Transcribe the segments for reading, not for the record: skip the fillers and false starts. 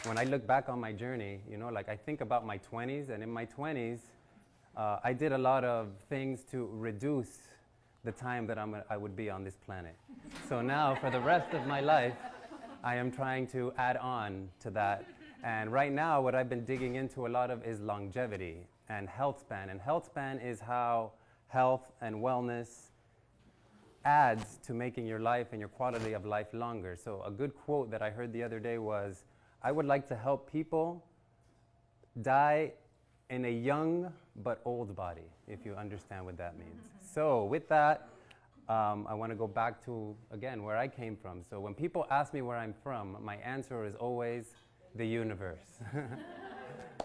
when I look back on my journey, you know, like I think about my 20s, and in my 20s, I did a lot of things to reduce the time that I would be on this planet. So now, for the rest of my life, I am trying to add on to that. And right now, what I've been digging into a lot of is longevity and health span. And health span is how health and wellness adds to making your life and your quality of life longer. So a good quote that I heard the other day was, I would like to help people die in a young but old body, if you understand what that means. So with that, I want to go back to, again, where I came from. So when people ask me where I'm from, my answer is always the universe,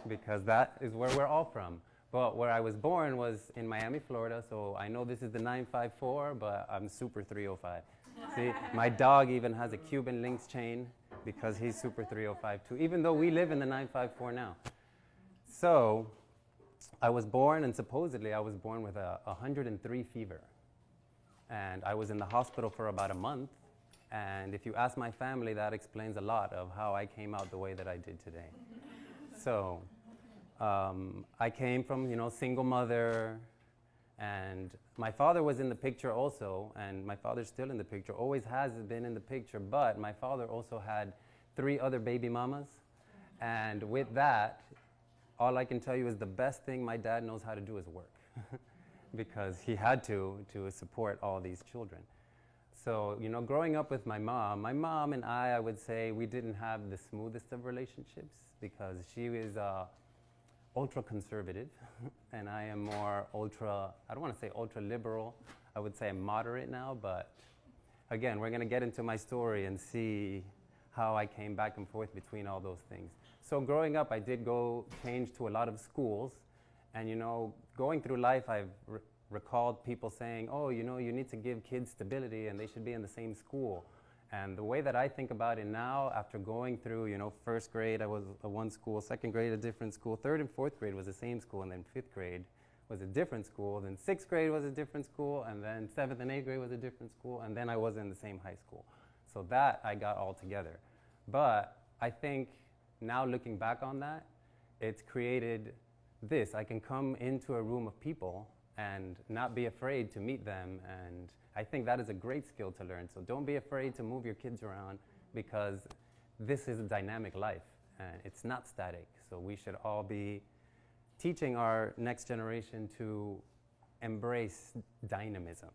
because that is where we're all from. But where I was born was in Miami, Florida, so I know this is the 954, but I'm super 305. See, my dog even has a Cuban links chain because he's super 305 too, even though we live in the 954 now. So I was born, and supposedly I was born with a 103 fever. And I was in the hospital for about a month. And if you ask my family, that explains a lot of how I came out the way that I did today. So I came from, you know, single mother, and my father was in the picture also, and my father's still in the picture, always has been in the picture, but my father also had 3 other baby mamas. And with that, all I can tell you is the best thing my dad knows how to do is work, because he had to support all these children. So, you know, growing up with my mom and I would say we didn't have the smoothest of relationships, because she was ultra conservative, and I am more ultra, I don't want to say ultra liberal, I would say I'm moderate now, but again, we're going to get into my story and see how I came back and forth between all those things. So growing up, I did go change to a lot of schools, and you know, going through life, I've recalled people saying, oh, you know, you need to give kids stability and they should be in the same school. And the way that I think about it now, after going through, you know, first grade, I was at one school, second grade, a different school, third and fourth grade was the same school, and then fifth grade was a different school, then sixth grade was a different school, and then seventh and eighth grade was a different school, and then I was in the same high school. So that I got all together. But I think now looking back on that, it's created this. I can come into a room of people and not be afraid to meet them, and I think that is a great skill to learn. So don't be afraid to move your kids around, because this is a dynamic life and it's not static. So we should all be teaching our next generation to embrace dynamism.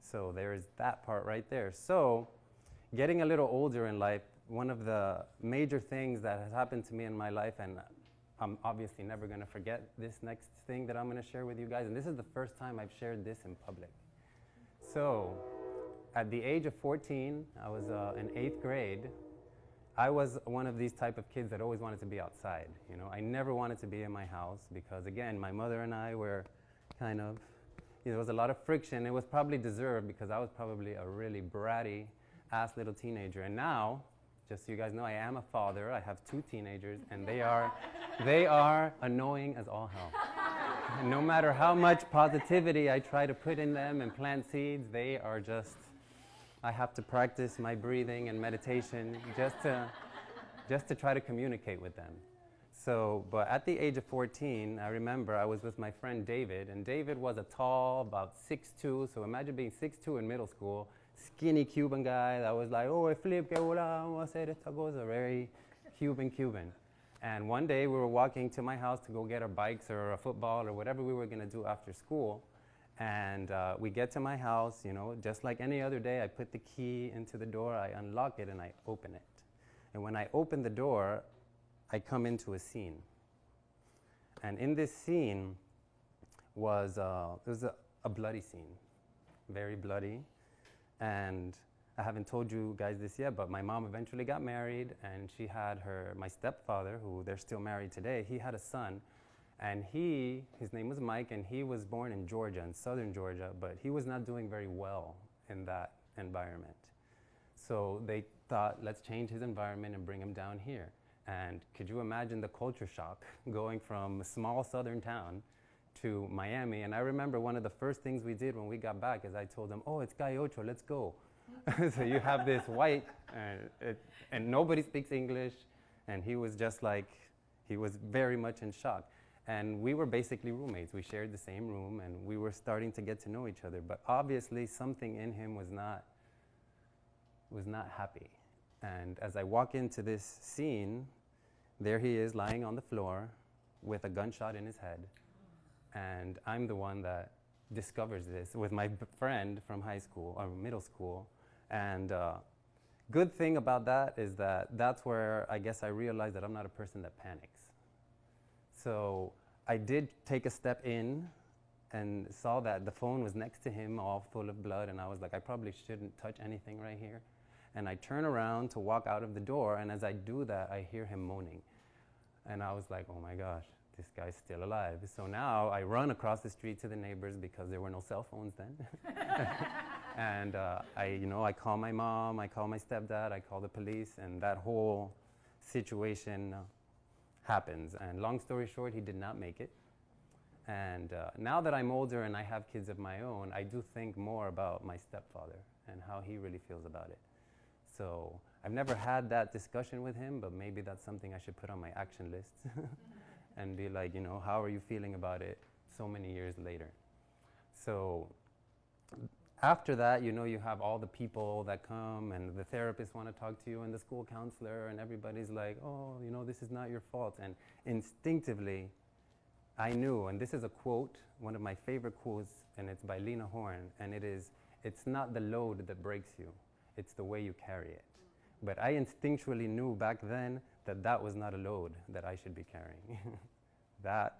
So there's that part right there. So getting a little older in life, one of the major things that has happened to me in my life, and I'm obviously never going to forget this next thing that I'm going to share with you guys, and this is the first time I've shared this in public. So at the age of 14, I was in 8th grade. I was one of these type of kids that always wanted to be outside. You know, I never wanted to be in my house because, again, my mother and I were kind of, there was a lot of friction. It was probably deserved because I was probably a really bratty ass little teenager. And now, just so you guys know, I am a father. I have 2 teenagers, and they are annoying as all hell. No matter how much positivity I try to put in them and plant seeds, they are just, I have to practice my breathing and meditation just to try to communicate with them. So, but at the age of 14, I remember I was with my friend David, and David was a tall, about 6'2", so imagine being 6'2" in middle school, skinny Cuban guy that was like, oh, Flip Aguilera, vamos a hacer esta cosa, very Cuban. And one day we were walking to my house to go get our bikes or a football or whatever we were going to do after school. And we get to my house, you know, just like any other day, I put the key into the door, I unlock it, and I open it. And when I open the door, I come into a scene. And in this scene was, it was a bloody scene, very bloody. And I haven't told you guys this yet, but my mom eventually got married, and she had my stepfather, who they're still married today, he had a son. And his name was Mike, and he was born in Georgia, in southern Georgia, but he was not doing very well in that environment. So they thought, let's change his environment and bring him down here. And could you imagine the culture shock going from a small southern town to Miami? And I remember one of the first things we did when we got back is I told them, oh, it's Calle Ocho, let's go. So you have this white, and nobody speaks English, And he was just like, he was very much in shock. And we were basically roommates. We shared the same room, and we were starting to get to know each other. But obviously, something in him was not happy. And as I walk into this scene, there he is lying on the floor with a gunshot in his head. And I'm the one that discovers this with my friend from high school or middle school. And good thing about that is that that's where I guess I realized that I'm not a person that panics. So I did take a step in and saw that the phone was next to him all full of blood, and I was like, I probably shouldn't touch anything right here. And I turn around to walk out of the door, and as I do that, I hear him moaning. And I was like, oh my gosh, this guy's still alive. So now I run across the street to the neighbors because there were no cell phones then. And I call my mom, I call my stepdad, I call the police, and that whole situation happens. And long story short, he did not make it. And now that I'm older and I have kids of my own, I do think more about my stepfather and how he really feels about it. So I've never had that discussion with him, but maybe that's something I should put on my action list and be like, how are you feeling about it so many years later? So after that, you have all the people that come, and the therapists want to talk to you, and the school counselor, and everybody's like, oh, this is not your fault. And instinctively, I knew, and this is a quote, one of my favorite quotes, and it's by Lena Horne, and it is, it's not the load that breaks you, it's the way you carry it. But I instinctually knew back then that that was not a load that I should be carrying. That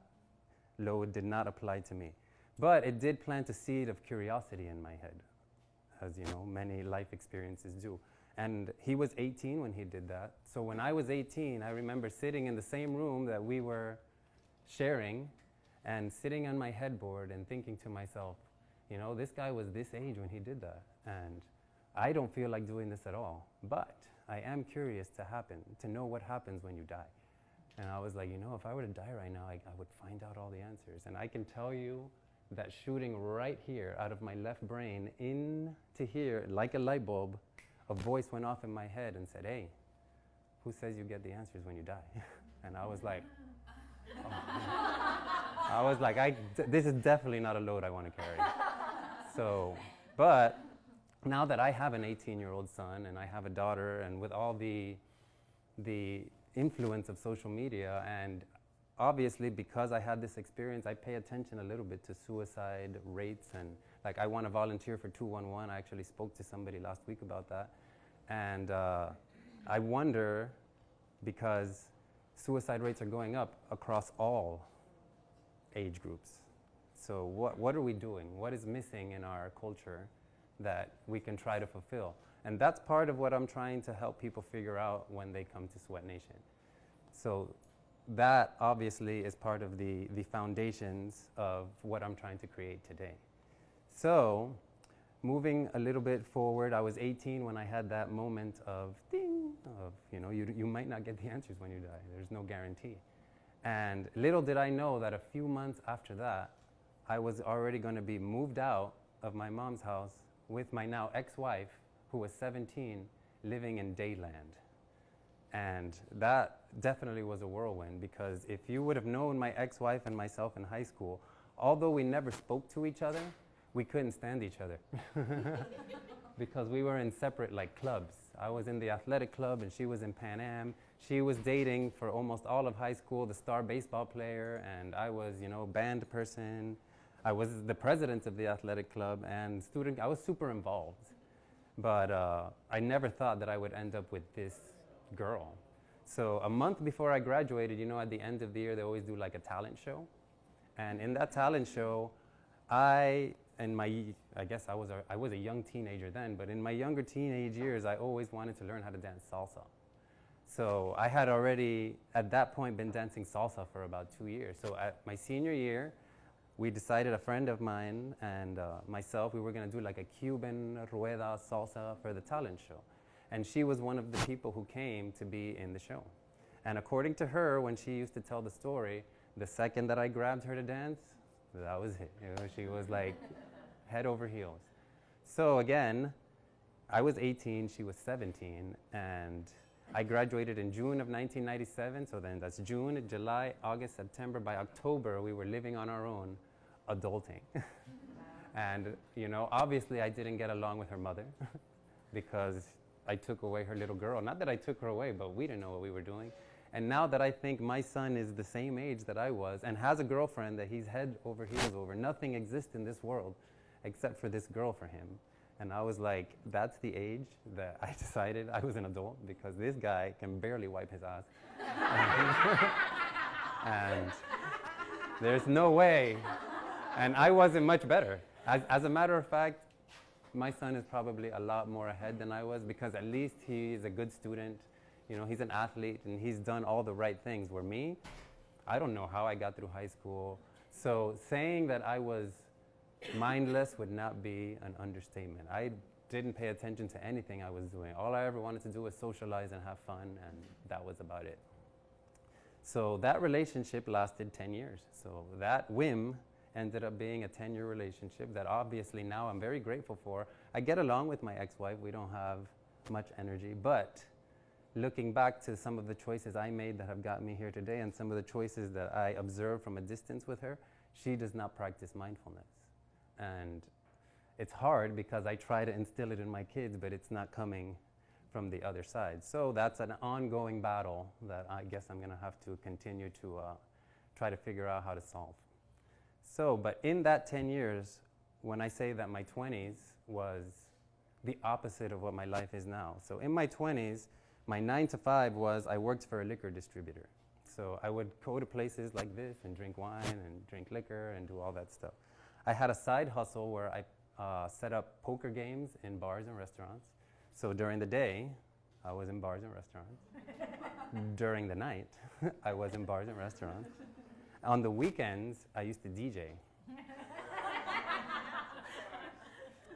load did not apply to me. But it did plant a seed of curiosity in my head, as many life experiences do. And he was 18 when he did that. So when I was 18, I remember sitting in the same room that we were sharing and sitting on my headboard and thinking to myself, this guy was this age when he did that. And I don't feel like doing this at all. But I am curious to know what happens when you die. And I was like, if I were to die right now, I would find out all the answers. And I can tell you that shooting right here out of my left brain into here, like a light bulb, a voice went off in my head and said, hey, who says you get the answers when you die? And I was like, this is definitely not a load I want to carry. So, but now that I have an 18-year-old son and I have a daughter, and with all the influence of social media, and obviously because I had this experience, I pay attention a little bit to suicide rates, and like I want to volunteer for 211. I actually spoke to somebody last week about that. And I wonder, because suicide rates are going up across all age groups. So what are we doing? What is missing in our culture that we can try to fulfill? And that's part of what I'm trying to help people figure out when they come to Sweat Nation. So that obviously is part of the foundations of what I'm trying to create today. So moving a little bit forward, I was 18 when I had that moment of ding, of you might not get the answers when you die. There's no guarantee. And little did I know that a few months after that, I was already going to be moved out of my mom's house with my now ex-wife, who was 17, living in Dayland. And that definitely was a whirlwind, because if you would have known my ex-wife and myself in high school, although we never spoke to each other, we couldn't stand each other because we were in separate clubs. I was in the athletic club and she was in Pan Am. She was dating for almost all of high school the star baseball player, and I was, band person. I was the president of the athletic club and student. I was super involved, but I never thought that I would end up with this girl. So a month before I graduated, at the end of the year, they always do like a talent show. And in that talent show, I guess I was a young teenager then, but in my younger teenage years, I always wanted to learn how to dance salsa. So I had already, at that point, been dancing salsa for about 2 years. So at my senior year, we decided, a friend of mine and myself, we were going to do like a Cuban rueda salsa for the talent show. And she was one of the people who came to be in the show. And according to her, when she used to tell the story, the second that I grabbed her to dance, that was it. She was like head over heels. So again, I was 18, she was 17, and I graduated in June of 1997, so then that's June, July, August, September. By October, we were living on our own, adulting. And, you know, obviously I didn't get along with her mother because I took away her little girl. Not that I took her away, but we didn't know what we were doing. And now that I think my son is the same age that I was and has a girlfriend that he's head over heels over, nothing exists in this world except for this girl for him. And I was like, that's the age that I decided I was an adult, because this guy can barely wipe his ass. And there's no way. And I wasn't much better. As a matter of fact, my son is probably a lot more ahead than I was, because at least he's a good student. You know, he's an athlete and he's done all the right things. Where me, I don't know how I got through high school. So saying that I was mindless would not be an understatement. I didn't pay attention to anything I was doing. All I ever wanted to do was socialize and have fun, and that was about it. So that relationship lasted 10 years. So that whim ended up being a 10-year relationship that obviously now I'm very grateful for. I get along with my ex-wife. We don't have much energy, but looking back to some of the choices I made that have got me here today, and some of the choices that I observe from a distance with her, she does not practice mindfulness. And it's hard because I try to instill it in my kids, but it's not coming from the other side. So that's an ongoing battle that I guess I'm going to have to continue to try to figure out how to solve. So, but in that 10 years, when I say that my 20s was the opposite of what my life is now. So in my 20s, my 9 to 5 was I worked for a liquor distributor. So I would go to places like this and drink wine and drink liquor and do all that stuff. I had a side hustle where I set up poker games in bars and restaurants. So during the day, I was in bars and restaurants. During the night, I was in bars and restaurants. On the weekends, I used to DJ.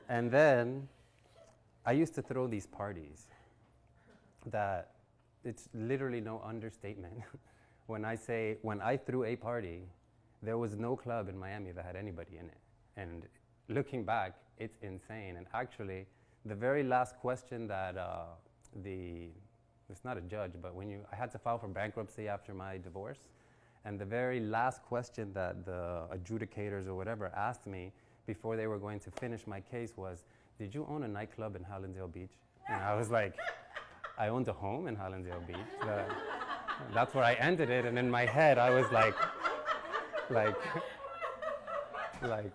And then I used to throw these parties that it's literally no understatement. When I say, when I threw a party, there was no club in Miami that had anybody in it. And looking back, it's insane. And actually, the very last question that it's not a judge, but I had to file for bankruptcy after my divorce. And the very last question that the adjudicators or whatever asked me before they were going to finish my case was, did you own a nightclub in Hallandale Beach? And I was like, I owned a home in Hallandale Beach. That's where I ended it. And in my head, I was like,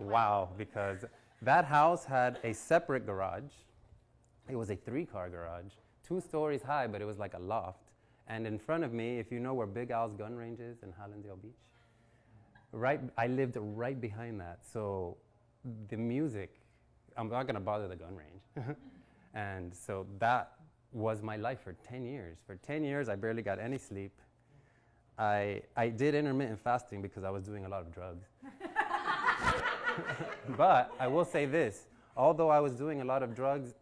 wow, because that house had a separate garage. It was a 3-car garage, 2 stories high, but it was like a loft. And in front of me, if you know where Big Al's gun range is in Hallandale Beach, I lived right behind that. So the music, I'm not gonna bother the gun range. And so that was my life for 10 years. For 10 years, I barely got any sleep. I did intermittent fasting because I was doing a lot of drugs. But I will say this, although I was doing a lot of drugs,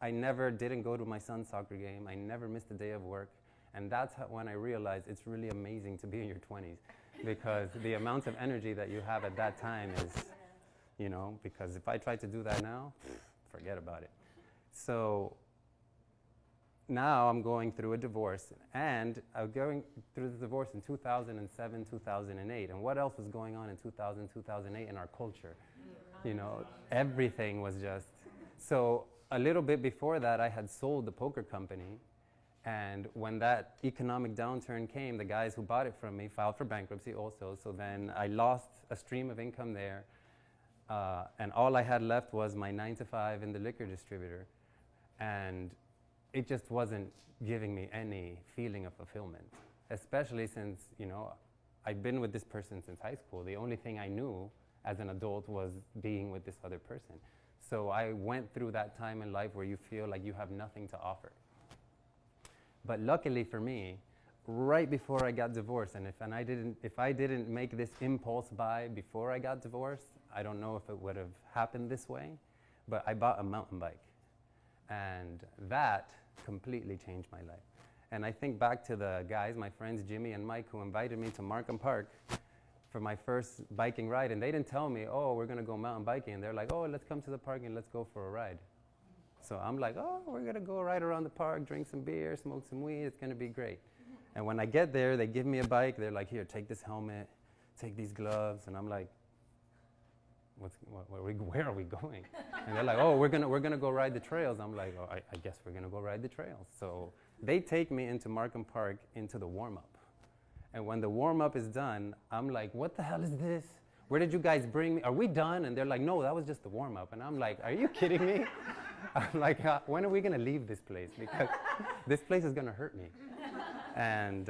I never didn't go to my son's soccer game. I never missed a day of work. And that's when I realized it's really amazing to be in your 20s, because the amount of energy that you have at that time is, you know, because if I tried to do that now, forget about it. So now I'm going through a divorce, and I'm going through the divorce in 2007, 2008. And what else was going on in 2000, 2008 in our culture? You know, everything was just, so a little bit before that, I had sold the poker company. And when that economic downturn came, the guys who bought it from me filed for bankruptcy also. So then I lost a stream of income there. And all I had left was my 9 to 5 in the liquor distributor. And it just wasn't giving me any feeling of fulfillment, especially since, you know, I'd been with this person since high school. The only thing I knew as an adult was being with this other person. So I went through that time in life where you feel like you have nothing to offer. But luckily for me, right before I got divorced, and if I didn't make this impulse buy before I got divorced, I don't know if it would have happened this way, but I bought a mountain bike. And that completely changed my life. And I think back to the guys, my friends Jimmy and Mike, who invited me to Markham Park for my first biking ride, and they didn't tell me, oh, we're gonna go mountain biking. And they're like, oh, let's come to the park and let's go for a ride. So I'm like, oh, we're going to go right around the park, drink some beer, smoke some weed. It's going to be great. And when I get there, they give me a bike. They're like, here, take this helmet, take these gloves. And I'm like, where are we going? And they're like, oh, we're gonna go ride the trails. I'm like, oh, I guess we're gonna go ride the trails. So they take me into Markham Park into the warm-up. And when the warm-up is done, I'm like, what the hell is this? Where did you guys bring me? Are we done? And they're like, no, that was just the warm-up. And I'm like, are you kidding me? I'm like, when are we gonna leave this place? Because this place is gonna hurt me. And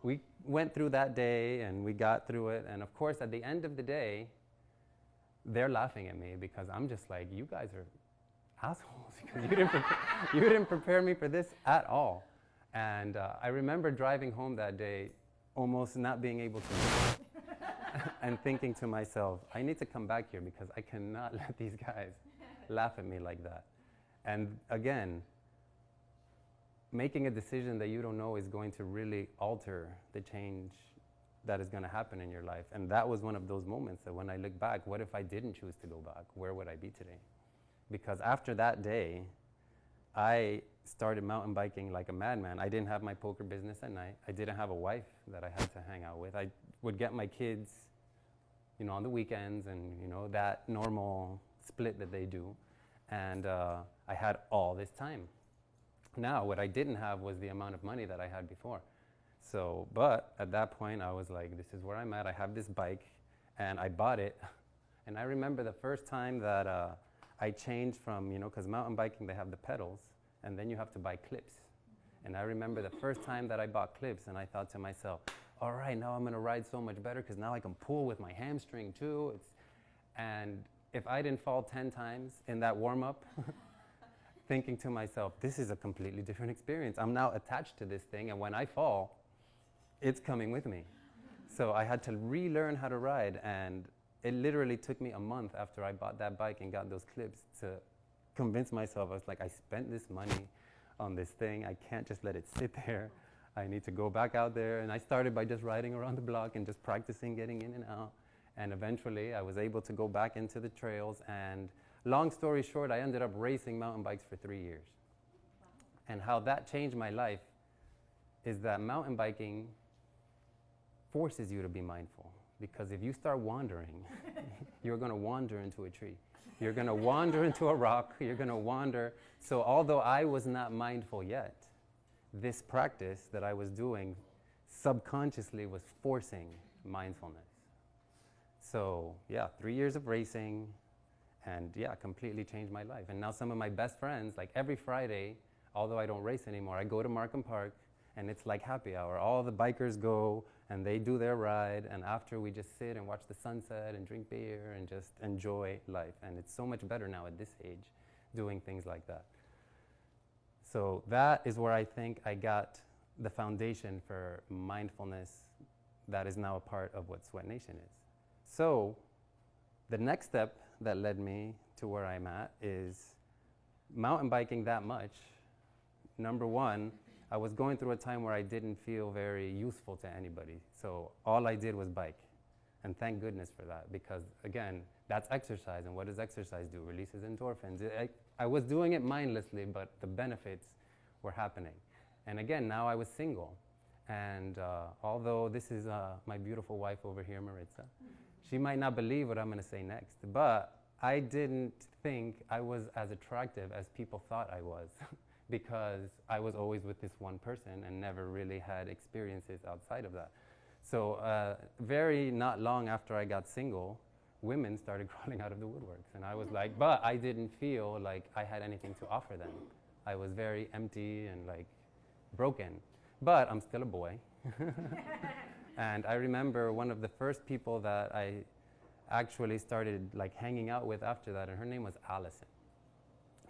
we went through that day and we got through it. And of course, at the end of the day, they're laughing at me because I'm just like, you guys are assholes because you didn't prepare me for this at all. And I remember driving home that day almost not being able to and thinking to myself, I need to come back here because I cannot let these guys laugh at me like that. And again, making a decision that you don't know is going to really alter the change that is going to happen in your life. And that was one of those moments that when I look back, what if I didn't choose to go back? Where would I be today? Because after that day, I started mountain biking like a madman. I didn't have my poker business at night. I didn't have a wife that I had to hang out with. I would get my kids, on the weekends and, that normal split that they do. And I had all this time. Now, what I didn't have was the amount of money that I had before. So, but at that point, I was like, this is where I'm at. I have this bike, and I bought it. And I remember the first time that I changed from, because mountain biking, they have the pedals, and then you have to buy clips. And I remember the first time that I bought clips, and I thought to myself, all right, now I'm going to ride so much better, because now I can pull with my hamstring, too. And if I didn't fall 10 times in that warm-up, thinking to myself, this is a completely different experience. I'm now attached to this thing, and when I fall, it's coming with me. So I had to relearn how to ride, and it literally took me a month after I bought that bike and got those clips to convince myself. I was like, I spent this money on this thing. I can't just let it sit there. I need to go back out there. And I started by just riding around the block and just practicing getting in and out. And eventually I was able to go back into the trails. And long story short, I ended up racing mountain bikes for 3 years. And how that changed my life is that mountain biking forces you to be mindful. Because if you start wandering, you're going to wander into a tree. You're going to wander into a rock. You're going to wander. So although I was not mindful yet, this practice that I was doing subconsciously was forcing mindfulness. So yeah, 3 years of racing, and yeah, completely changed my life. And now some of my best friends, like every Friday, although I don't race anymore, I go to Markham Park, and it's like happy hour. All the bikers go, and they do their ride, and after we just sit and watch the sunset and drink beer and just enjoy life. And it's so much better now at this age, doing things like that. So that is where I think I got the foundation for mindfulness that is now a part of what Sweat Nation is. So the next step that led me to where I'm at is mountain biking that much. Number one, I was going through a time where I didn't feel very useful to anybody. So all I did was bike. And thank goodness for that, because again, that's exercise. And what does exercise do? Releases endorphins. I was doing it mindlessly, but the benefits were happening. And again, now I was single. And although this is my beautiful wife over here, Maritza, she might not believe what I'm going to say next, but I didn't think I was as attractive as people thought I was. Because I was always with this one person and never really had experiences outside of that. So very not long after I got single, women started crawling out of the woodworks. And I was like, but I didn't feel like I had anything to offer them. I was very empty and like broken. But I'm still a boy. And I remember one of the first people that I actually started like hanging out with after that, and her name was Allison.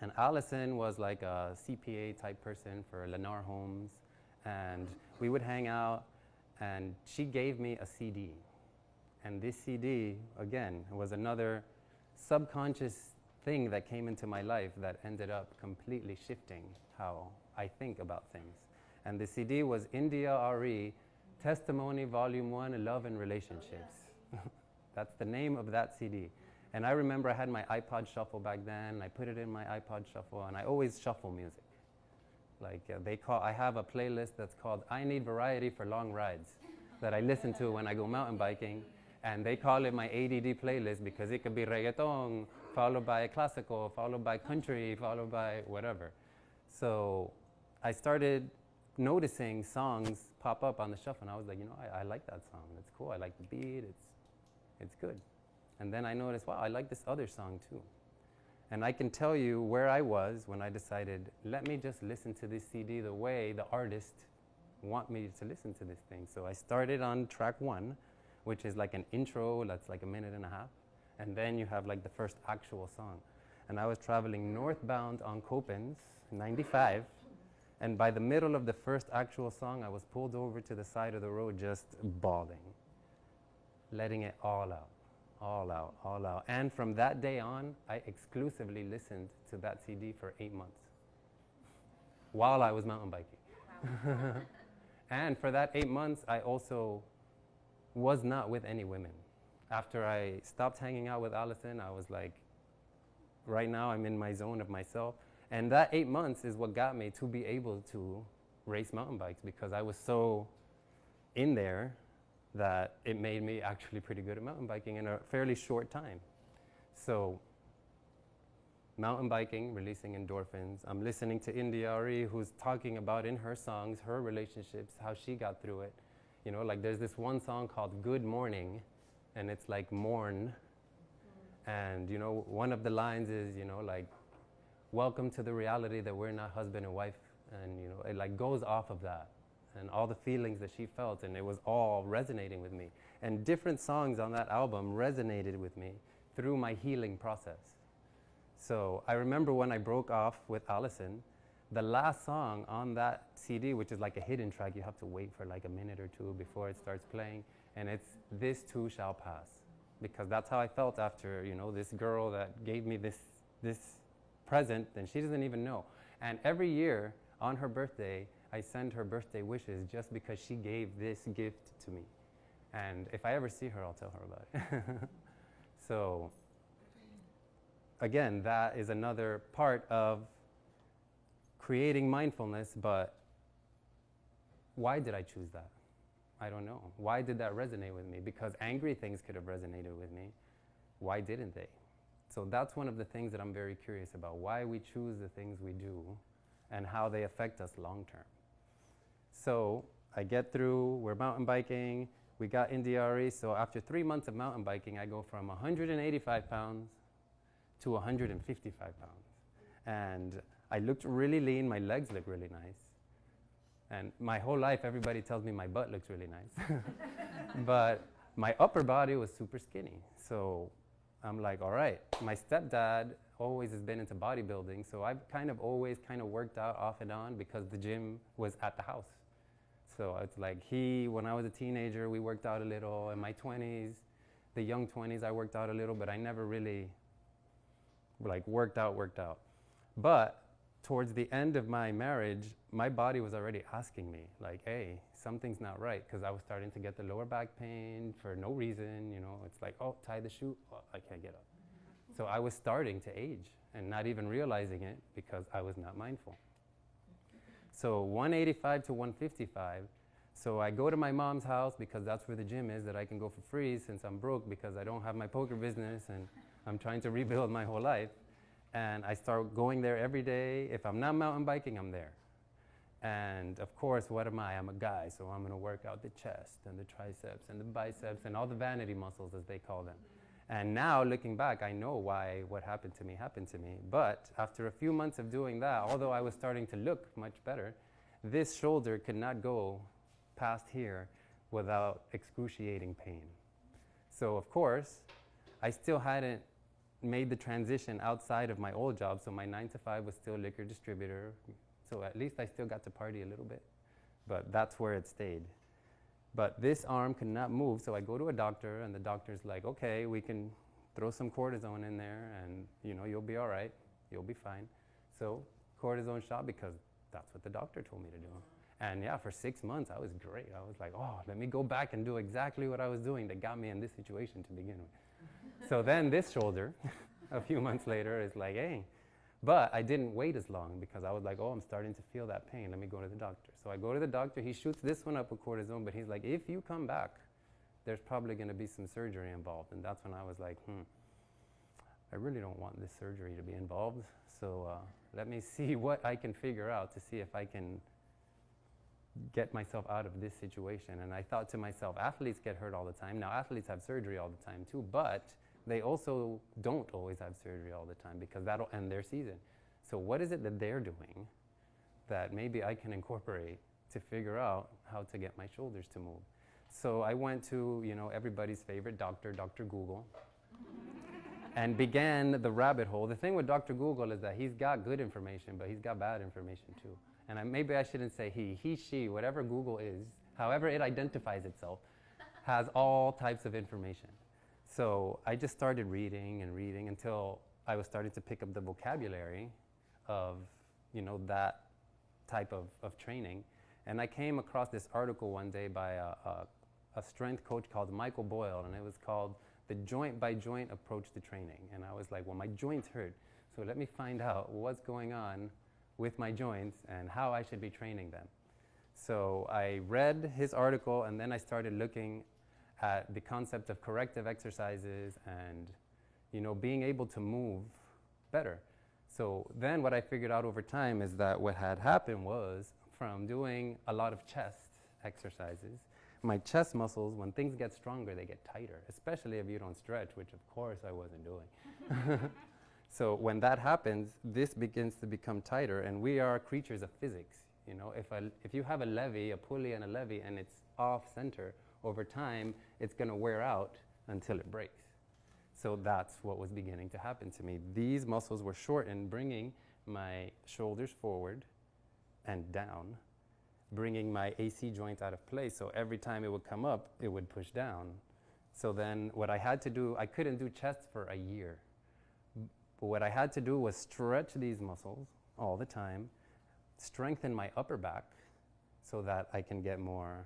And Allison was like a CPA type person for Lennar Homes. And we would hang out, and she gave me a CD. And this CD, again, was another subconscious thing that came into my life that ended up completely shifting how I think about things. And the CD was India RE, Testimony Volume 1, Love and Relationships. That's the name of that CD. And I remember I had my iPod Shuffle back then. I put it in my iPod Shuffle, and I always shuffle music. Like I have a playlist that's called I Need Variety for Long Rides that I listen to when I go mountain biking. And they call it my ADD playlist because it could be reggaeton, followed by classical, followed by country, followed by whatever. So I started noticing songs pop up on the shuffle, and I was like, I like that song. It's cool. I like the beat. It's good. And then I noticed, wow, I like this other song too. And I can tell you where I was when I decided, let me just listen to this CD the way the artist want me to listen to this thing. So I started on track 1, which is like an intro that's like a minute and a half. And then you have like the first actual song. And I was traveling northbound on Copens, 95. And by the middle of the first actual song, I was pulled over to the side of the road just bawling, letting it all out. All out, all out. And from that day on, I exclusively listened to that CD for 8 months while I was mountain biking. And for that 8 months, I also was not with any women. After I stopped hanging out with Allison, I was like, right now I'm in my zone of myself. And that 8 months is what got me to be able to race mountain bikes, because I was so in there that it made me actually pretty good at mountain biking in a fairly short time. So mountain biking, releasing endorphins. I'm listening to India.Arie, who's talking about in her songs, her relationships, how she got through it. Like there's this one song called Good Morning, and it's like mourn. And one of the lines is, like, welcome to the reality that we're not husband and wife. And it like goes off of that. And all the feelings that she felt, and it was all resonating with me. And different songs on that album resonated with me through my healing process. So I remember when I broke off with Allison, the last song on that CD, which is like a hidden track, you have to wait for like a minute or two before it starts playing, and it's This Too Shall Pass. Because that's how I felt after, this girl that gave me this present, and she doesn't even know. And every year on her birthday, I send her birthday wishes just because she gave this gift to me. And if I ever see her, I'll tell her about it. So, again, that is another part of creating mindfulness, but why did I choose that? I don't know. Why did that resonate with me? Because angry things could have resonated with me. Why didn't they? So that's one of the things that I'm very curious about, why we choose the things we do and how they affect us long term. So I get through, we're mountain biking, we got India.Arie. So after 3 months of mountain biking, I go from 185 pounds to 155 pounds. And I looked really lean, my legs look really nice. And my whole life, everybody tells me my butt looks really nice. But my upper body was super skinny. So I'm like, all right, my stepdad always has been into bodybuilding, so I've always worked out off and on because the gym was at the house. So it's like when I was a teenager, we worked out a little. In my 20s, the young 20s, I worked out a little, but I never really worked out. But towards the end of my marriage, my body was already asking me, like, hey, something's not right, because I was starting to get the lower back pain for no reason. It's like, oh, tie the shoe, oh, I can't get up. So I was starting to age and not even realizing it because I was not mindful. So 185 to 155. So I go to my mom's house because that's where the gym is that I can go for free since I'm broke because I don't have my poker business and I'm trying to rebuild my whole life. And I start going there every day. If I'm not mountain biking, I'm there. And of course, what am I? I'm a guy, so I'm going to work out the chest and the triceps and the biceps and all the vanity muscles, as they call them. And now, looking back, I know why what happened to me. But after a few months of doing that, although I was starting to look much better, this shoulder could not go past here without excruciating pain. So, of course, I still hadn't made the transition outside of my old job, so my 9 to 5 was still liquor distributor. So at least I still got to party a little bit, but that's where it stayed. But this arm could not move, so I go to a doctor, and the doctor's like, okay, we can throw some cortisone in there, and you'll be all right, you'll be fine. So cortisone shot, because that's what the doctor told me to do. And yeah, for 6 months, I was great. I was like, oh, let me go back and do exactly what I was doing that got me in this situation to begin with. So then this shoulder, a few months later, is like, hey. But I didn't wait as long because I was like, oh, I'm starting to feel that pain. Let me go to the doctor. So I go to the doctor. He shoots this one up with cortisone, but he's like, if you come back, there's probably going to be some surgery involved. And that's when I was like, I really don't want this surgery to be involved. So let me see what I can figure out to see if I can get myself out of this situation. And I thought to myself, athletes get hurt all the time. Now, athletes have surgery all the time too, but they also don't always have surgery all the time because that'll end their season. So what is it that they're doing that maybe I can incorporate to figure out how to get my shoulders to move? So I went to, everybody's favorite doctor, Dr. Google, and began the rabbit hole. The thing with Dr. Google is that he's got good information, but he's got bad information too. And maybe I shouldn't say he, she, whatever Google is, however it identifies itself, has all types of information. So I just started reading and reading until I was starting to pick up the vocabulary of, that type of training. And I came across this article one day by a strength coach called Michael Boyle, and it was called The Joint by Joint Approach to Training. And I was like, well, my joints hurt, so let me find out what's going on with my joints and how I should be training them. So I read his article, and then I started looking at the concept of corrective exercises and, being able to move better. So then what I figured out over time is that what had happened was from doing a lot of chest exercises, my chest muscles, when things get stronger, they get tighter, especially if you don't stretch, which of course I wasn't doing. So when that happens, this begins to become tighter, and we are creatures of physics. If you have a levy, a pulley and a levy, and it's off center, over time, it's going to wear out until it breaks. So that's what was beginning to happen to me. These muscles were shortened, bringing my shoulders forward and down, bringing my AC joint out of place. So every time it would come up, it would push down. So then what I had to do, I couldn't do chest for a year. But what I had to do was stretch these muscles all the time, strengthen my upper back so that I can get more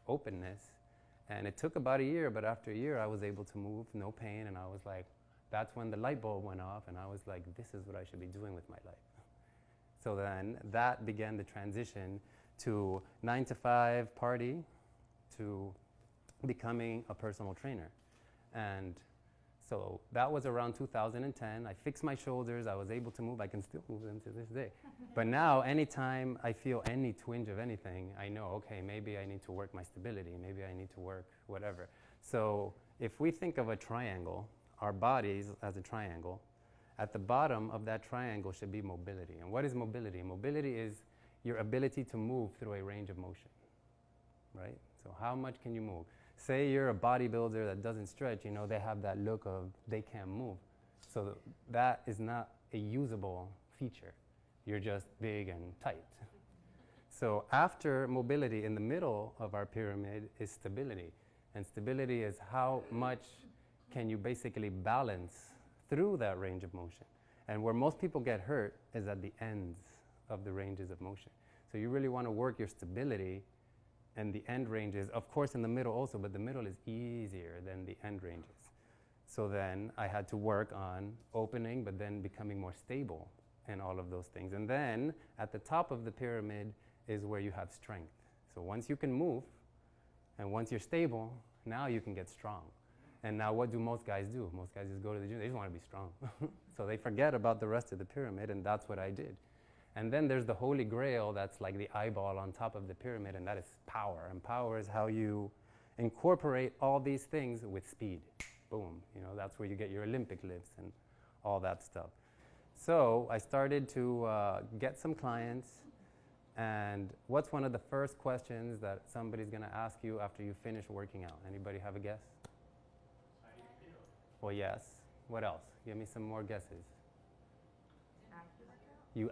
openness. And it took about a year, but after a year I was able to move, no pain, and I was like, that's when the light bulb went off, and I was like, this is what I should be doing with my life. So then that began the transition to 9-to-5 party to becoming a personal trainer. And so that was around 2010. I fixed my shoulders. I was able to move. I can still move them to this day. But now, anytime I feel any twinge of anything, I know, okay, maybe I need to work my stability. Maybe I need to work whatever. So if we think of a triangle, our bodies as a triangle, at the bottom of that triangle should be mobility. And what is mobility? Mobility is your ability to move through a range of motion, right? So how much can you move? Say you're a bodybuilder that doesn't stretch, they have that look of they can't move. So that is not a usable feature. You're just big and tight. So after mobility, in the middle of our pyramid is stability. And stability is how much can you basically balance through that range of motion. And where most people get hurt is at the ends of the ranges of motion. So you really want to work your stability and the end ranges, of course in the middle also, but the middle is easier than the end ranges. So then I had to work on opening, but then becoming more stable in all of those things. And then at the top of the pyramid is where you have strength. So once you can move, and once you're stable, now you can get strong. And now what do most guys do? Most guys just go to the gym, they just want to be strong. So they forget about the rest of the pyramid, and that's what I did. And then there's the holy grail that's like the eyeball on top of the pyramid, and that is power. And power is how you incorporate all these things with speed. Boom. That's where you get your Olympic lifts and all that stuff. So I started to get some clients. And what's one of the first questions that somebody's going to ask you after you finish working out? Anybody have a guess? How do you feel? Well, yes. What else? Give me some more guesses.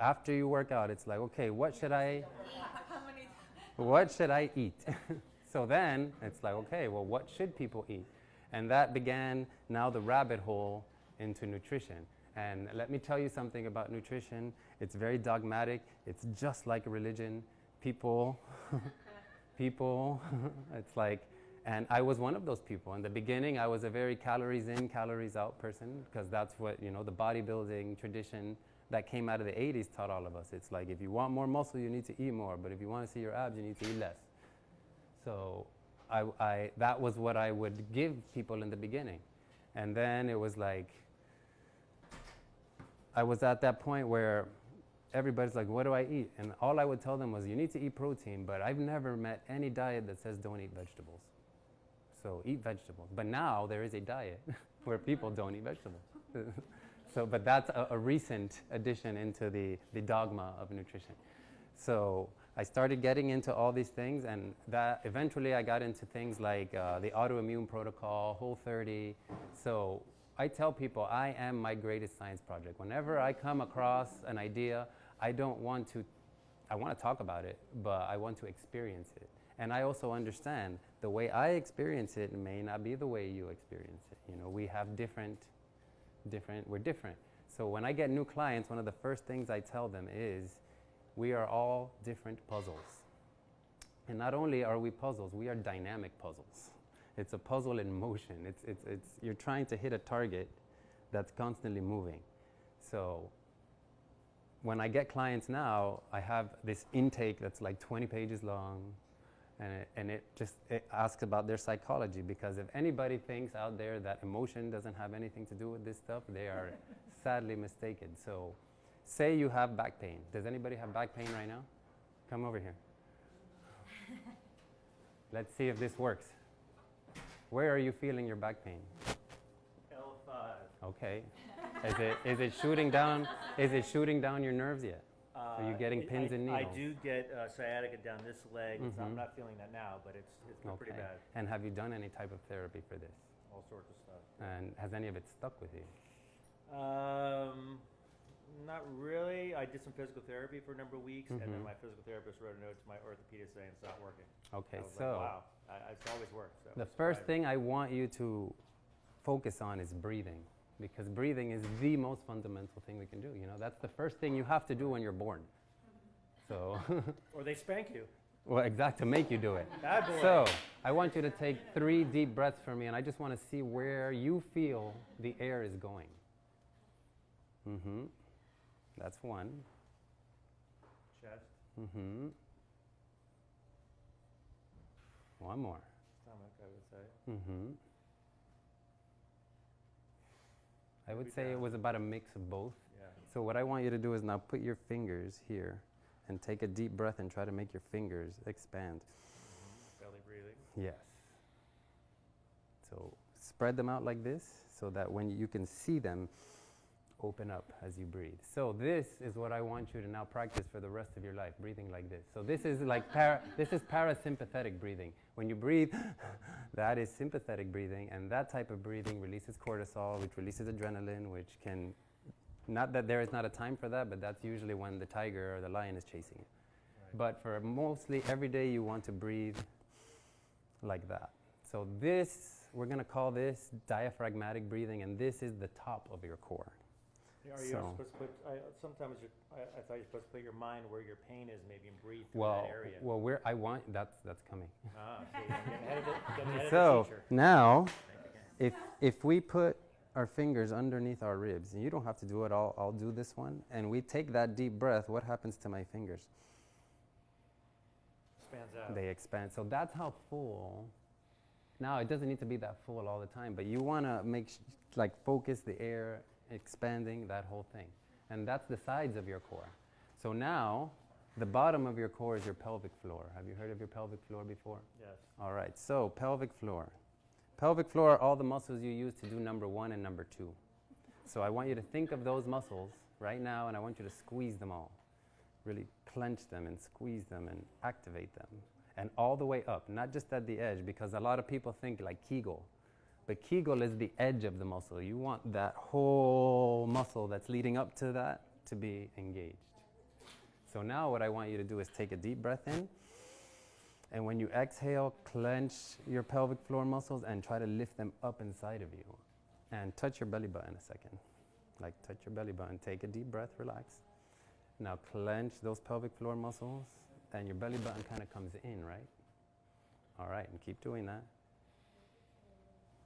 After you work out, it's like, okay, what should I eat? So then it's like, okay, well, what should people eat? And that began now the rabbit hole into nutrition. And let me tell you something about nutrition. It's very dogmatic. It's just like a religion. People, it's like And I was one of those people. In the beginning, I was a very calories in, calories out person, because that's what, you know, the bodybuilding tradition that came out of the 80s taught all of us. It's like, if you want more muscle, you need to eat more. But if you want to see your abs, you need to eat less. So that was what I would give people in the beginning. And then it was like, I was at that point where everybody's like, what do I eat? And all I would tell them was, you need to eat protein, but I've never met any diet that says don't eat vegetables. So eat vegetables. But now there is a diet where people don't eat vegetables. But that's a recent addition into the dogma of nutrition. So I started getting into all these things, and that eventually I got into things like the autoimmune protocol, Whole30. So I tell people I am my greatest science project. Whenever I come across an idea, I want to talk about it, but I want to experience it. And I also understand the way I experience it may not be the way you experience it. You know, we have we're different. So when I get new clients, one of the first things I tell them is, we are all different puzzles. And not only are we puzzles, we are dynamic puzzles. It's a puzzle in motion. You're trying to hit a target that's constantly moving. So when I get clients now, I have this intake that's like 20 pages long, and it asks about their psychology, because if anybody thinks out there that emotion doesn't have anything to do with this stuff, they are sadly mistaken. So say you have back pain. Does anybody have back pain right now? Come over here. Let's see if this works. Where are you feeling your back pain? L5. Okay. Is it shooting down? Is it shooting down your nerves yet? Are you getting pins and needles? I do get sciatica down this leg. I'm not feeling that now, but it's been pretty bad. And have you done any type of therapy for this? All sorts of stuff. And has any of it stuck with you? Not really. I did some physical therapy for a number of weeks, and then my physical therapist wrote a note to my orthopedist saying it's not working. Okay, I was so like, wow, it's always worked. So the first thing I want you to focus on is breathing, because breathing is the most fundamental thing we can do. You know, that's the first thing you have to do when you're born. So, or they spank you. Well, exactly, to make you do it. Bad boy. So I want you to take 3 deep breaths for me, and I just want to see where you feel the air is going. That's 1. Chest. 1 more. Stomach, I would say. I would say it was about a mix of both. Yeah. So what I want you to do is now put your fingers here and take a deep breath and try to make your fingers expand. Belly breathing. Yes. So spread them out like this so that when you can see them open up as you breathe. So this is what I want you to now practice for the rest of your life, breathing like this. So this is like this is parasympathetic breathing. When you breathe, that is sympathetic breathing, and that type of breathing releases cortisol, which releases adrenaline, which can, not that there is not a time for that, but that's usually when the tiger or the lion is chasing you. Right. But for mostly every day, you want to breathe like that. So this, we're going to call this diaphragmatic breathing, and this is the top of your core. Are you supposed to put, sometimes I thought you're supposed to put your mind where your pain is, maybe, and breathe through that area. Well, that's coming. See, I'm getting ahead of the So teacher. now, if we put our fingers underneath our ribs, and you don't have to do it, I'll do this one, and we take that deep breath, what happens to my fingers? Expands out. They expand. So that's how full. Now, it doesn't need to be that full all the time, but you want to focus the air, expanding that whole thing. And that's the sides of your core. So now, the bottom of your core is your pelvic floor. Have you heard of your pelvic floor before? Yes. All right, so pelvic floor. Pelvic floor are all the muscles you use to do number 1 and number 2. So I want you to think of those muscles right now, and I want you to squeeze them all. Really clench them and squeeze them and activate them. And all the way up, not just at the edge, because a lot of people think like Kegel. But Kegel is the edge of the muscle. You want that whole muscle that's leading up to that to be engaged. So now what I want you to do is take a deep breath in. And when you exhale, clench your pelvic floor muscles and try to lift them up inside of you. And touch your belly button a second. Like touch your belly button. Take a deep breath, relax. Now clench those pelvic floor muscles and your belly button kind of comes in, right? All right, and keep doing that.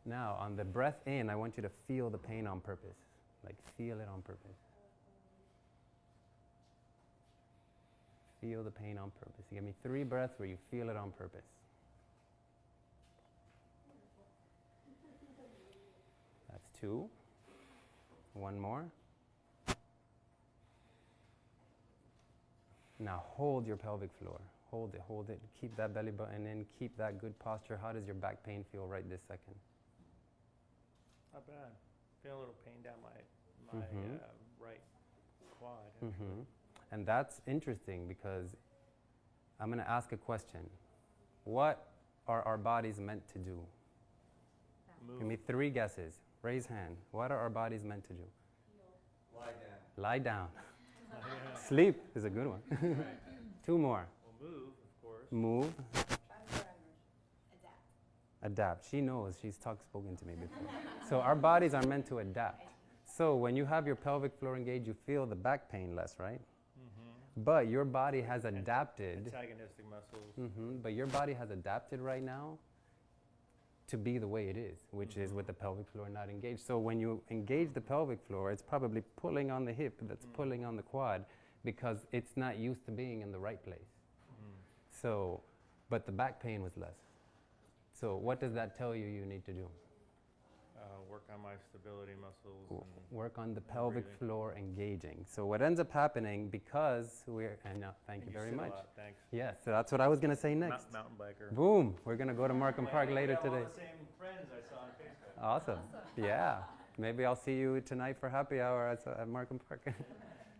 Now, on the breath in, I want you to feel the pain on purpose. Like, feel it on purpose. Feel the pain on purpose. You give me 3 breaths where you feel it on purpose. That's 2. 1 more. Now hold your pelvic floor. Hold it, hold it. Keep that belly button in. Keep that good posture. How does your back pain feel right this second? Not bad. Feel a little pain down my right quad. And that's interesting because I'm going to ask a question. What are our bodies meant to do? Move. Give me 3 guesses. Raise hand. What are our bodies meant to do? Lie down. Lie down. Yeah. Sleep is a good one. Right. 2 more. Well, move, of course. Move. Adapt. Adapt. She knows. She's spoken to me before. So our bodies are meant to adapt. So when you have your pelvic floor engaged, you feel the back pain less, right? But your body has adapted. Antagonistic muscles. But your body has adapted right now to be the way it is, which is with the pelvic floor not engaged. So when you engage the pelvic floor, it's probably pulling on the hip that's pulling on the quad because it's not used to being in the right place. So, but the back pain was less. So what does that tell you you need to do? Work on my stability muscles. Work on the pelvic breathing. floor engaging. So what ends up happening because thank you very sit a much. lot, thanks. Yes, so that's what I was going to say next. Mountain biker. Boom, we're going to go to Markham Park We later have all today. the same friends I saw on Facebook. Awesome. Yeah. Maybe I'll see you tonight for happy hour at Markham Park.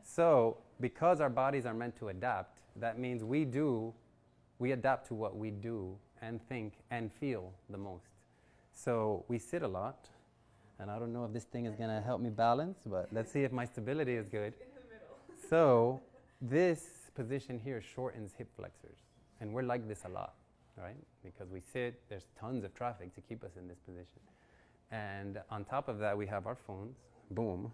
So, because our bodies are meant to adapt, that means we adapt to what we do and think and feel the most. So, we sit a lot, and I don't know if this thing is going to help me balance, but let's see if my stability is good. In the middle. So, this position here shortens hip flexors, and we're like this a lot, right? Because we sit, there's tons of traffic to keep us in this position. And on top of that, we have our phones, boom.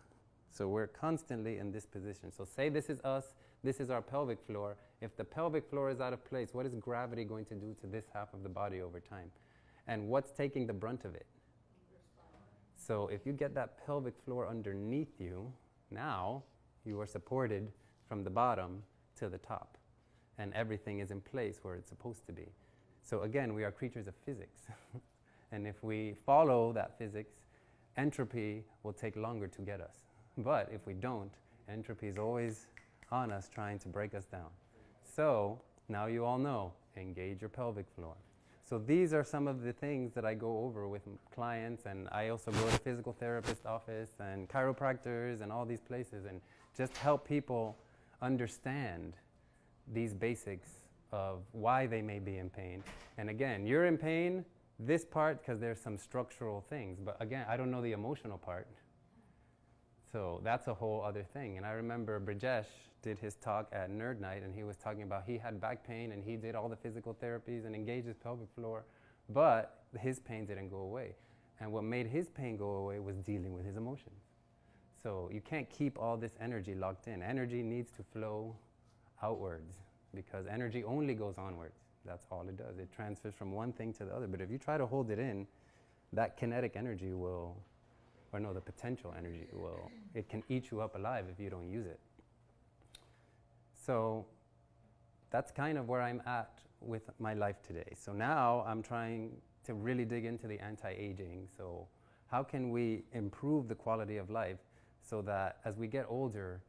So we're constantly in this position. So say this is us, this is our pelvic floor. If the pelvic floor is out of place, what is gravity going to do to this half of the body over time? And what's taking the brunt of it? So if you get that pelvic floor underneath you, now you are supported from the bottom to the top. And everything is in place where it's supposed to be. So again, we are creatures of physics. And if we follow that physics, entropy will take longer to get us. But if we don't, entropy is always on us trying to break us down. So now you all know, engage your pelvic floor. So these are some of the things that I go over with clients, and I also go to physical therapist office and chiropractors and all these places and just help people understand these basics of why they may be in pain. And again, you're in pain, this part, because there's some structural things. But again, I don't know the emotional part. So that's a whole other thing. And I remember Brajesh did his talk at Nerd Night, and he was talking about he had back pain, and he did all the physical therapies and engaged his pelvic floor, but his pain didn't go away. And what made his pain go away was dealing with his emotions. So you can't keep all this energy locked in. Energy needs to flow outwards, because energy only goes onwards. That's all it does. It transfers from one thing to the other. But if you try to hold it in, that kinetic energy will, or no, the potential energy will, it can eat you up alive if you don't use it. So that's kind of where I'm at with my life today. So now I'm trying to really dig into the anti-aging. So how can we improve the quality of life so that as we get older,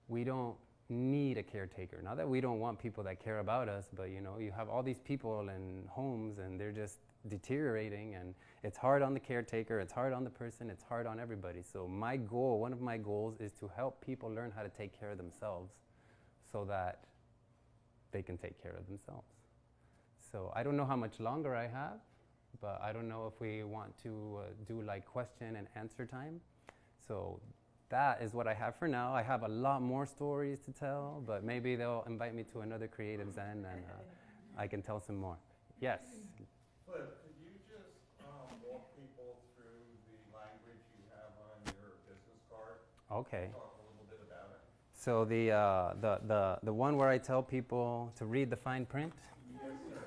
we don't need a caretaker? Not that we don't want people that care about us, but you know, you have all these people in homes and they're just deteriorating, and it's hard on the caretaker, it's hard on the person, it's hard on everybody. So my goal, one of my goals, is to help people learn how to take care of themselves so that they can take care of themselves. So I don't know how much longer I have, but I don't know if we want to do like question and answer time. So that is what I have for now. I have a lot more stories to tell, but maybe they'll invite me to another Creative Zen and I can tell some more. Yes? Flip, could you just walk people through the language you have on your business card? Okay. Talk a little bit about it. So the one where I tell people to read the fine print? Yes, sir.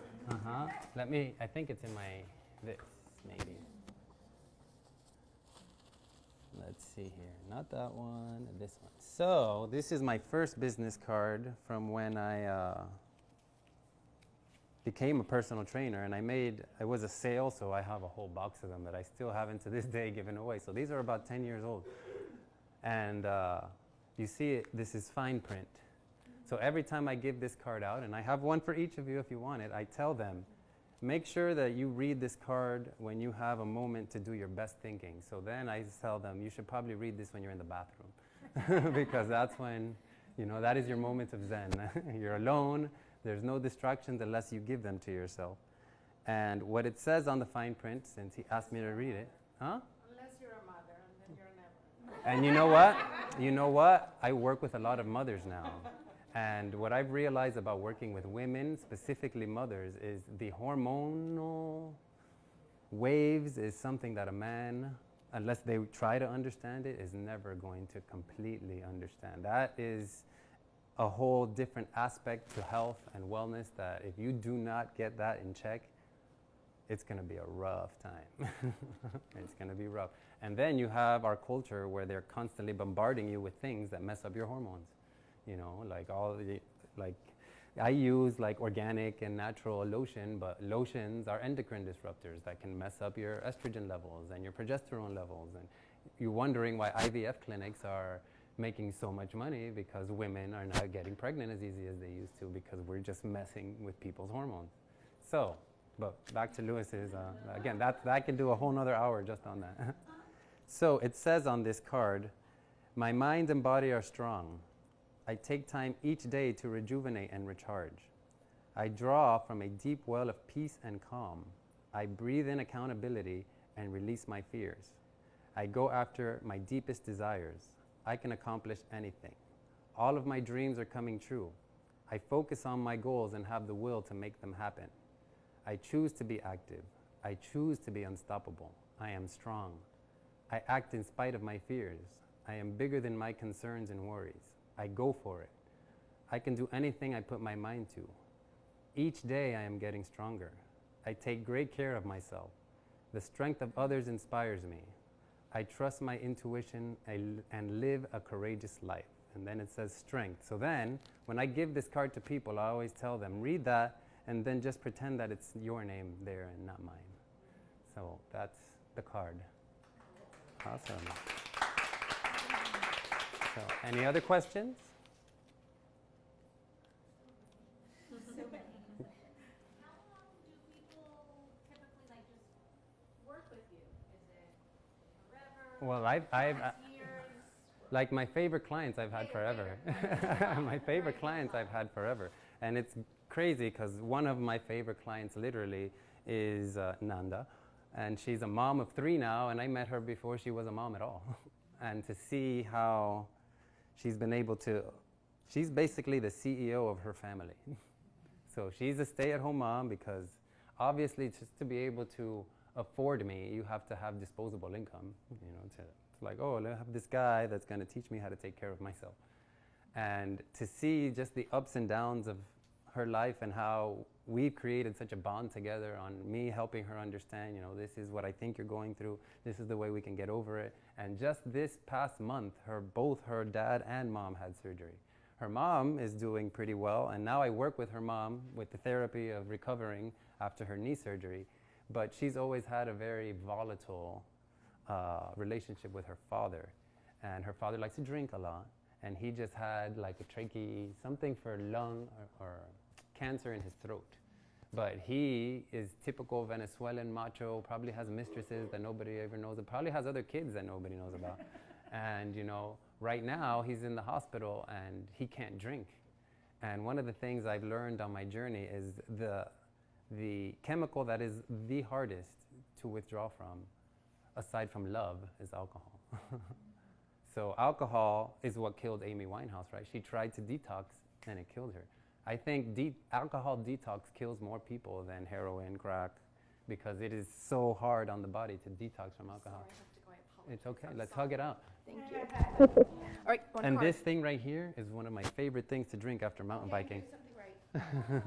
I think it's in my, this, maybe. Let's see here. Not that one, this one. So this is my first business card from when I became a personal trainer, and it was a sale, so I have a whole box of them that I still haven't to this day given away. So these are about 10 years old. And you see it, this is fine print. So every time I give this card out, and I have one for each of you if you want it, I tell them, make sure that you read this card when you have a moment to do your best thinking. So then I tell them, you should probably read this when you're in the bathroom. Because that's when, that is your moment of zen. You're alone. There's no distractions unless you give them to yourself. And what it says on the fine print, since he asked me to read it, Unless you're a mother, and then you're never. and you know what? You know what? I work with a lot of mothers now. And what I've realized about working with women, specifically mothers, is the hormonal waves is something that a man, unless they try to understand it, is never going to completely understand. That is a whole different aspect to health and wellness that if you do not get that in check, it's going to be a rough time. It's going to be rough. And then you have our culture where they're constantly bombarding you with things that mess up your hormones. I use organic and natural lotion, but lotions are endocrine disruptors that can mess up your estrogen levels and your progesterone levels. And you're wondering why IVF clinics are making so much money, because women are not getting pregnant as easy as they used to, because we're just messing with people's hormones. So, but back to Lewis's, again, that can do a whole nother hour just on that. So it says on this card, my mind and body are strong. I take time each day to rejuvenate and recharge. I draw from a deep well of peace and calm. I breathe in accountability and release my fears. I go after my deepest desires. I can accomplish anything. All of my dreams are coming true. I focus on my goals and have the will to make them happen. I choose to be active. I choose to be unstoppable. I am strong. I act in spite of my fears. I am bigger than my concerns and worries. I go for it. I can do anything I put my mind to. Each day I am getting stronger. I take great care of myself. The strength of others inspires me. I trust my intuition and live a courageous life. And then it says strength. So then, when I give this card to people, I always tell them, read that, and then just pretend that it's your name there and not mine. So that's the card. Awesome. So, any other questions? So many. How long do people typically just work with you? Is it forever? Well, I've Years? like my favorite clients I've had forever. My favorite clients I've had forever. And it's crazy because one of my favorite clients literally is Nanda. And she's a mom of 3 now, and I met her before she was a mom at all. And to see how she's been able to, she's basically the CEO of her family. So she's a stay-at-home mom because obviously just to be able to afford me, you have to have disposable income, to like, oh, I have this guy that's going to teach me how to take care of myself. And to see just the ups and downs of her life and how we've created such a bond together on me helping her understand, this is what I think you're going through, this is the way we can get over it. And just this past month, both her dad and mom had surgery. Her mom is doing pretty well, and now I work with her mom with the therapy of recovering after her knee surgery. But she's always had a very volatile relationship with her father. And her father likes to drink a lot, and he just had like something for lung or cancer in his throat. But he is typical Venezuelan macho, probably has mistresses that nobody ever knows about, probably has other kids that nobody knows about. And right now he's in the hospital and he can't drink. And one of the things I've learned on my journey is the chemical that is the hardest to withdraw from, aside from love, is alcohol. So alcohol is what killed Amy Winehouse, right? She tried to detox and it killed her. I think alcohol detox kills more people than heroin, crack, because it is so hard on the body to detox from alcohol. Sorry, I have to go. I apologize. It's okay. I'm Let's sorry. hug it out. Thank you. All right, one And card. this thing right here is one of my favorite things to drink after mountain biking. Do something right.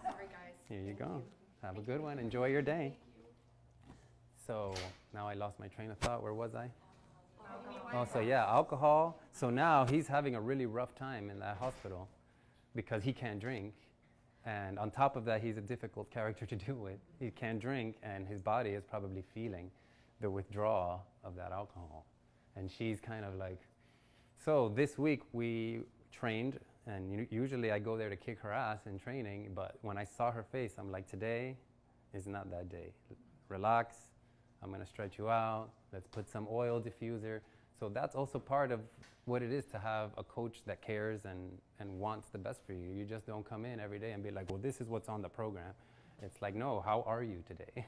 Sorry, guys. Here you go. Have a good one. Enjoy your day. So now I lost my train of thought. Where was I? Oh, so yeah, alcohol. So now he's having a really rough time in that hospital because he can't drink. And on top of that, he's a difficult character to deal with. He can't drink, and his body is probably feeling the withdrawal of that alcohol. And she's kind of like, so this week we trained, and usually I go there to kick her ass in training, but when I saw her face, I'm like, today is not that day. Relax, I'm gonna stretch you out, let's put some oil diffuser. So that's also part of what it is to have a coach that cares and wants the best for you. You just don't come in every day and be like, well, this is what's on the program. It's like, no, how are you today?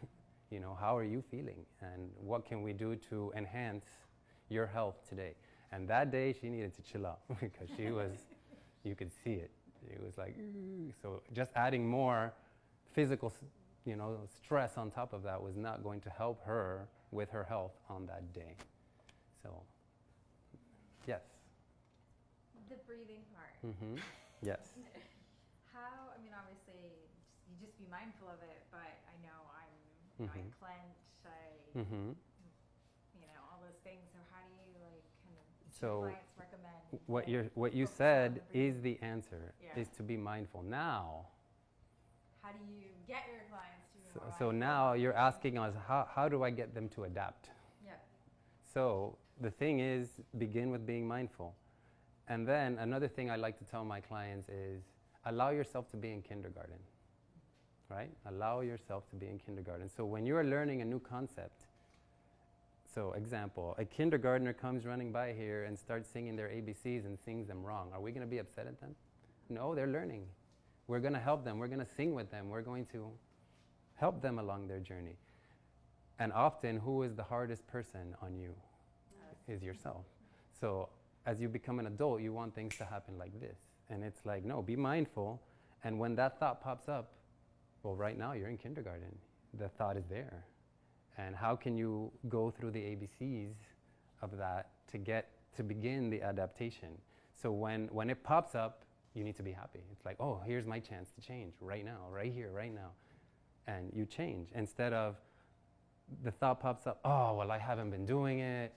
You know, how are you feeling? And what can we do to enhance your health today? And that day she needed to chill out because she was, you could see it. It was like, so just adding more physical, stress on top of that was not going to help her with her health on that day. So, yes. The breathing part. Mm-hmm. Yes. How, I mean, obviously, you just be mindful of it, but I know I clench, Mm-hmm. all those things. So how do you, kind of, So clients recommend? What you focus on said the breathing? is the answer, Yeah. is to be mindful. Now, How do you get your clients to be so, more so mindful now of you're breathing? asking us, how do I get them to adapt? Yeah. So the thing is, begin with being mindful. And then another thing I like to tell my clients is, allow yourself to be in kindergarten, right? Allow yourself to be in kindergarten. So when you're learning a new concept, so example, a kindergartner comes running by here and starts singing their ABCs and sings them wrong. Are we going to be upset at them? No, they're learning. We're going to help them. We're going to sing with them. We're going to help them along their journey. And often, who is the hardest person on you? Is yourself. So as you become an adult, you want things to happen like this. And it's like, no, be mindful. And when that thought pops up, well, right now you're in kindergarten. The thought is there. And how can you go through the ABCs of that to begin the adaptation? So when it pops up, you need to be happy. It's like, oh, here's my chance to change right now, right here, right now. And you change instead of the thought pops up, oh, well, I haven't been doing it.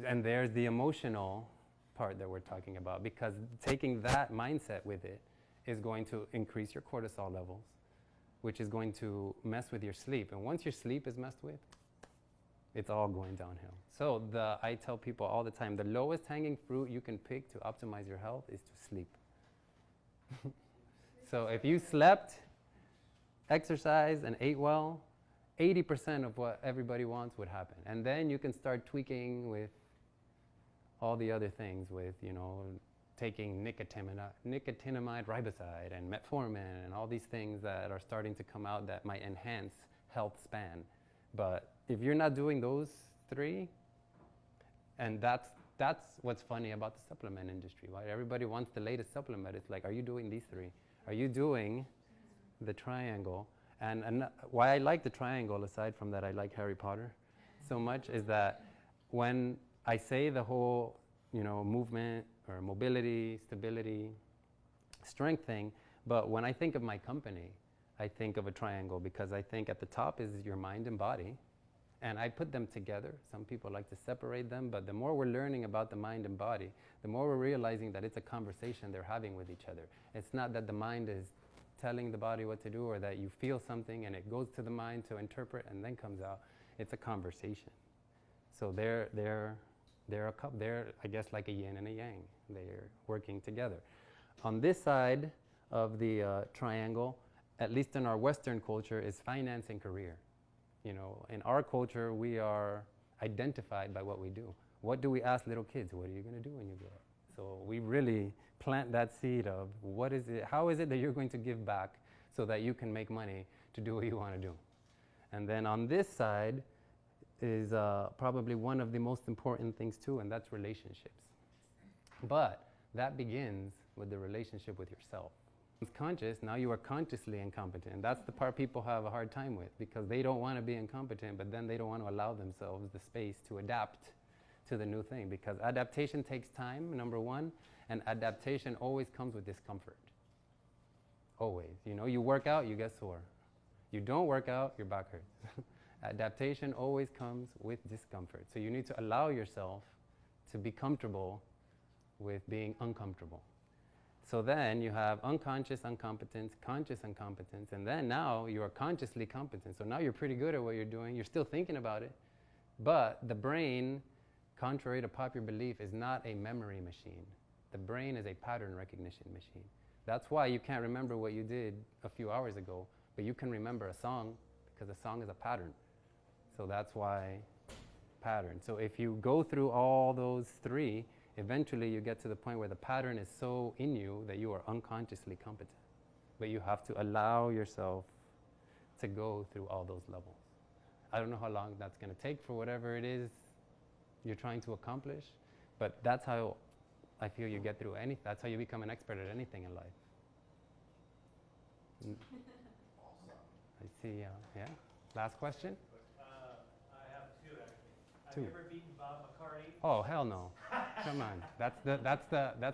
And there's the emotional part that we're talking about, because taking that mindset with it is going to increase your cortisol levels, which is going to mess with your sleep. And once your sleep is messed with, it's all going downhill. So I tell people all the time, the lowest hanging fruit you can pick to optimize your health is to sleep. So if you slept, exercised, and ate well, 80% of what everybody wants would happen. And then you can start tweaking with all the other things, with, taking nicotinamide riboside and metformin and all these things that are starting to come out that might enhance health span. But if you're not doing those three, and that's what's funny about the supplement industry, right? Everybody wants the latest supplement. It's like, are you doing these three? Are you doing the triangle? And why I like the triangle, aside from that I like Harry Potter so much, is that when I say the whole, movement or mobility, stability, strength thing, but when I think of my company, I think of a triangle, because I think at the top is your mind and body, and I put them together. Some people like to separate them, but the more we're learning about the mind and body, the more we're realizing that it's a conversation they're having with each other. It's not that the mind is telling the body what to do, or that you feel something and it goes to the mind to interpret and then comes out. It's a conversation. So they're I guess like a yin and a yang. They're working together. On this side of the triangle, at least in our Western culture, is finance and career. In our culture, we are identified by what we do. What do we ask little kids? What are you going to do when you grow up? So we really plant that seed of how is it that you're going to give back so that you can make money to do what you want to do. And then on this side is probably one of the most important things too, and that's relationships. But that begins with the relationship with yourself. It's conscious, now you are consciously incompetent. That's the part people have a hard time with, because they don't want to be incompetent, but then they don't want to allow themselves the space to adapt to the new thing, because adaptation takes time, number one, and adaptation always comes with discomfort. Always. You work out, you get sore. You don't work out, your back hurts. Adaptation always comes with discomfort. So you need to allow yourself to be comfortable with being uncomfortable. So then you have unconscious incompetence, conscious incompetence, and then now you are consciously competent. So now you're pretty good at what you're doing. You're still thinking about it, but the brain, contrary to popular belief, is not a memory machine. The brain is a pattern recognition machine. That's why you can't remember what you did a few hours ago, but you can remember a song because a song is a pattern. So that's why pattern. So if you go through all those three, eventually you get to the point where the pattern is so in you that you are unconsciously competent. But you have to allow yourself to go through all those levels. I don't know how long that's going to take for whatever it is you're trying to accomplish, but that's how I feel you get through anything. That's how you become an expert at anything in life. Awesome. I see, yeah. Last question? I have two actually. Two. Have you ever beaten Bob McCarty? Oh, hell no. Come on. That's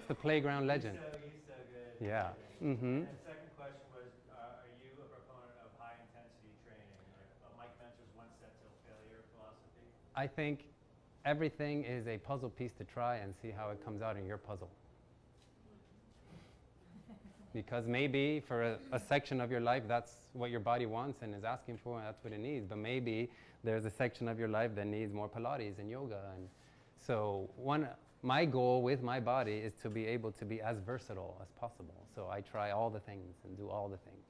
the playground legend. He's so good. Yeah. Mm-hmm. And second question was, are you a proponent of high intensity training, like Mike Mentor's one set till failure philosophy? I think everything is a puzzle piece to try and see how it comes out in your puzzle. Because maybe for a section of your life, that's what your body wants and is asking for, and that's what it needs. But maybe there's a section of your life that needs more Pilates and yoga. And so my goal with my body is to be able to be as versatile as possible. So I try all the things and do all the things.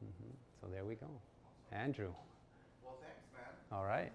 Mm-hmm. So there we go. Andrew. Well, thanks, man. All right.